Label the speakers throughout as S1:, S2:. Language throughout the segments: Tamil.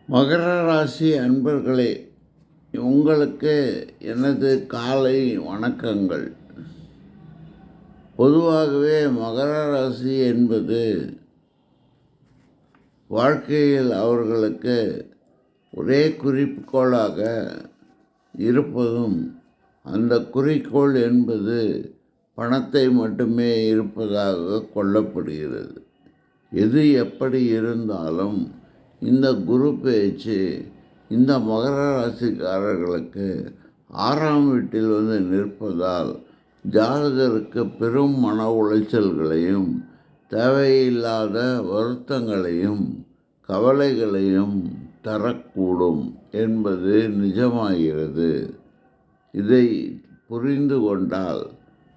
S1: மகர ராசி அன்பர்களே, உங்களுக்கு எனது காலை வணக்கங்கள். பொதுவாகவே மகர ராசி என்பது வாழ்க்கையில் அவர்களுக்கு ஒரே குறிக்கோளாக இருப்பதும், அந்த குறிக்கோள் என்பது பணத்தை மட்டுமே இருப்பதாக கொள்ளப்படுகிறது. எது எப்படி இருந்தாலும் இந்த குரு பேச்சு இந்த மகர ராசிக்காரர்களுக்கு 6ஆம் வீட்டில் வந்து நிற்பதால் ஜாதகருக்கு பெரும் மன உளைச்சல்களையும் தேவையில்லாத வருத்தங்களையும் கவலைகளையும் தரக்கூடும் என்பது நிஜமாகிறது. இதை புரிந்து கொண்டால்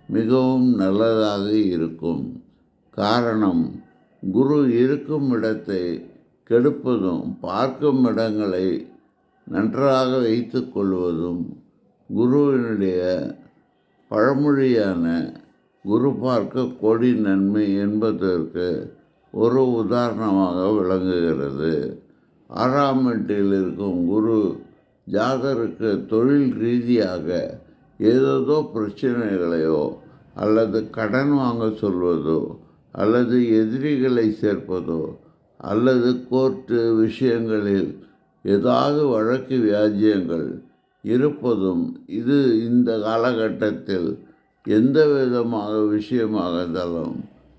S1: மிகவும் நல்லதாக இருக்கும். காரணம், குரு இருக்கும் இடத்தை கெடுப்பதும் பார்க்கும் இடங்களை நன்றாக வைத்து கொள்வதும் குருவினுடைய பழமொழியான குரு பார்க்க கோடி நன்மை என்பதற்கு ஒரு உதாரணமாக விளங்குகிறது. 6ஆம் வீட்டில் இருக்கும் குரு ஜாதகருக்கு தொழில் ரீதியாக ஏதேதோ பிரச்சனைகளையோ அல்லது கடன் வாங்க சொல்வதோ அல்லது எதிரிகளை சேர்ப்பதோ அல்லது கோர்ட்டு விஷயங்களில் ஏதாவது வழக்கு வியாஜியங்கள் இருப்பதும் இது இந்த காலகட்டத்தில் எந்த விதமாக விஷயமாக இருந்தாலும்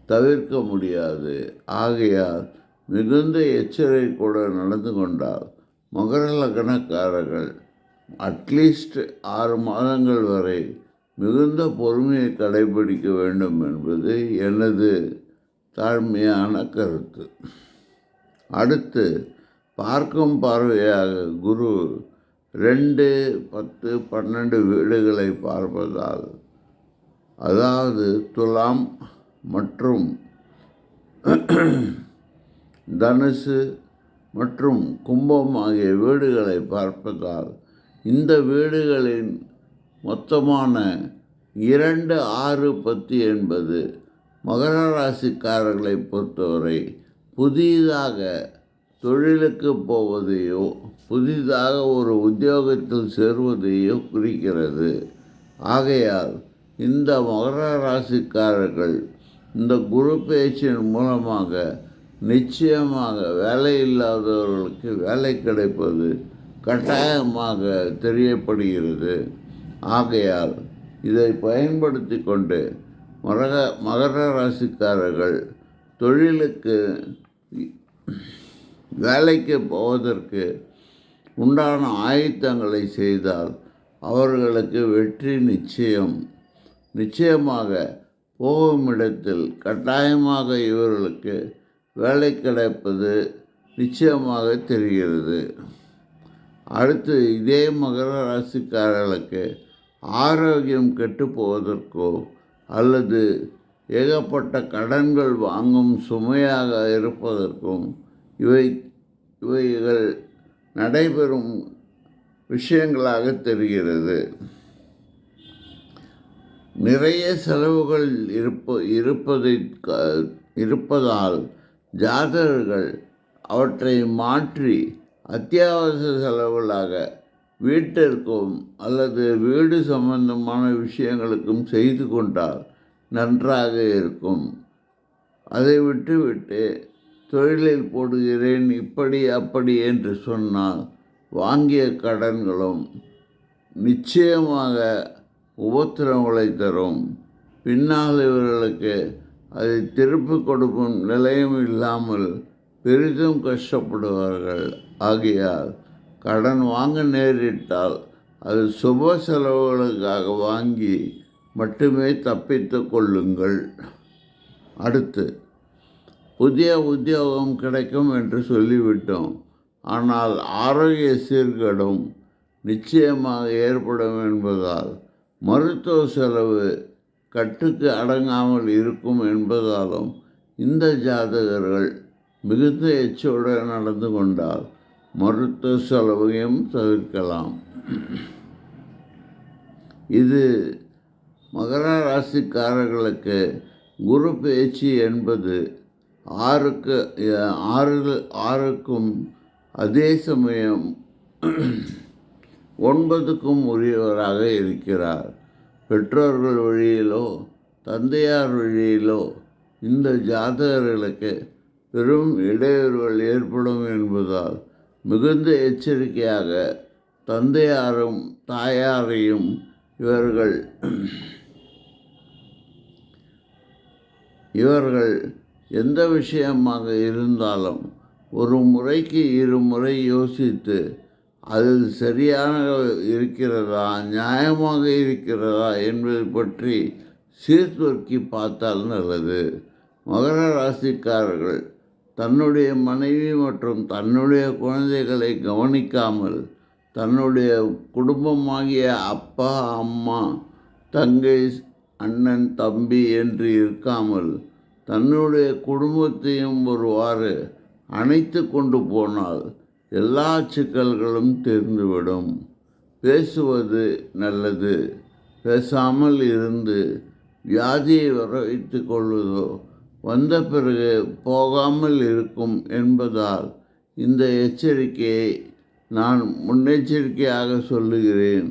S1: தவிர்க்க முடியாது. ஆகையால் மிகுந்த எச்சரிக்கையுடன் நடந்து கொண்டால் மகர லக்னக்காரர்கள் அட்லீஸ்ட் 6 மாதங்கள் வரை மிகுந்த பொறுமையை கடைபிடிக்க வேண்டும் என்பது எனது தாழ்மையான கருத்து. அடுத்து, பார்க்கும் பார்வையாக குரு 2, 10, 12 வீடுகளை பார்ப்பதால், அதாவது துலாம் மற்றும் தனுசு மற்றும் கும்பம் ஆகிய வீடுகளை பார்ப்பதால் இந்த வீடுகளின் மொத்தமான 2, 6, 10 என்பது மகர ராசிக்காரர்களை பொறுத்தவரை புதிதாக தொழிலுக்கு போவதையோ புதிதாக ஒரு உத்தியோகத்தில் சேருவதையோ குறிக்கிறது. ஆகையால் இந்த மகர ராசிக்காரர்கள் இந்த குரு பேச்சின் மூலமாக நிச்சயமாக வேலை இல்லாதவர்களுக்கு வேலை கிடைப்பது கட்டாயமாக தெரியப்படுகிறது. ஆகையால் இதை பயன்படுத்தி கொண்டு மகர ராசிக்காரர்கள் தொழிலுக்கு வேலைக்கு போவதற்கு உண்டான ஆயத்தங்களை செய்தால் அவர்களுக்கு வெற்றி நிச்சயமாக போகும் இடத்தில் கட்டாயமாக இவர்களுக்கு வேலை கிடைப்பது நிச்சயமாக தெரிகிறது. அடுத்து, இதே மகர ராசிக்காரர்களுக்கு ஆரோக்கியம் கெட்டு போவதற்கோ அல்லது ஏகப்பட்ட கடன்கள் வாங்கும் சுமையாக இருப்பதற்கும் இவைகள் நடைபெறும் விஷயங்களாக தெரிகிறது. நிறைய செலவுகள் இருப்பதால் ஜாதகர்கள் அவற்றை மாற்றி அத்தியாவசிய செலவுகளாக வீட்டிற்கும் அல்லது வீடு சம்பந்தமான விஷயங்களுக்கும் செய்து கொண்டால் நன்றாக இருக்கும். அதை விட்டுவிட்டு தொழிலில் போடுகிறேன் இப்படி அப்படி என்று சொன்னால் வாங்கிய கடன்களும் நிச்சயமாக உபத்திரவங்களை தரும். பின்னால் இவர்களுக்கு அதை திருப்பி கொடுக்கும் நிலையும் இல்லாமல் பெரிதும் கஷ்டப்படுவார்கள். ஆகையால் கடன் வாங்க நேரிட்டால் அது சுப செலவுகளுக்காக வாங்கி மட்டுமே தப்பித்து கொள்ளுங்கள். அடுத்து, புதிய உத்தியோகம் கிடைக்கும் என்று சொல்லிவிட்டோம். ஆனால் ஆரோக்கிய சீர்கேடும் நிச்சயமாக ஏற்படும் என்பதால் மருத்துவ செலவு கட்டுக்கு அடங்காமல் இருக்கும் என்பதாலும் இந்த ஜாதகர்கள் மிகுந்த எச்சரிக்கையுடன் நடந்து கொண்டால் மருத்துவ செலவையும் தவிர்க்கலாம். இது மகர ராசிக்காரர்களுக்கு குரு பேச்சு என்பது 6க்கும் அதே சமயம் 9க்கும் உரியவராக இருக்கிறார். பெற்றோர்கள் வழியிலோ தந்தையார் வழியிலோ இந்த ஜாதகர்களுக்கு பெரும் இடையூறுகள் ஏற்படும் என்பதால் மிகுந்த எச்சரிக்கையாக தந்தையாரும் தாயாரையும் இவர்கள் எந்த விஷயமாக இருந்தாலும் ஒரு முறைக்கு இருமுறை யோசித்து அதில் சரியாக இருக்கிறதா, நியாயமாக இருக்கிறதா என்பது பற்றி சீர்தூக்கி பார்த்தால் நல்லது. மகர ராசிக்காரர்கள் தன்னுடைய மனைவி மற்றும் தன்னுடைய குழந்தைகளை கவனிக்காமல், தன்னுடைய குடும்பமாகிய அப்பா அம்மா தங்கை அண்ணன் தம்பி என்று இருக்காமல் தன்னுடைய குடும்பத்தையும் ஒருவாறு அணைத்து கொண்டு போனால் எல்லா சிக்கல்களும் தீர்ந்துவிடும். பேசுவது நல்லது. பேசாமல் இருந்து வியாதியை வர வைத்து கொள்வதோ வந்த பிறகு போகாமல் இருக்கும் என்பதால் இந்த எச்சரிக்கையை நான் முன்னெச்சரிக்கையாக சொல்லுகிறேன்.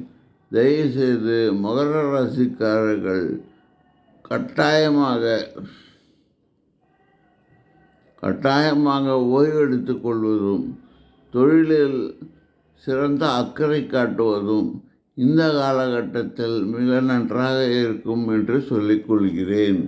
S1: தயவுசெய்து மகர ராசிக்காரர்கள் கட்டாயமாக ஓய்வெடுத்து கொள்வதும் தொழிலில் சிறந்த அக்கறை காட்டுவதும் இந்த காலகட்டத்தில் மிக நன்றாக இருக்கும் என்று சொல்லிக்கொள்கிறேன்.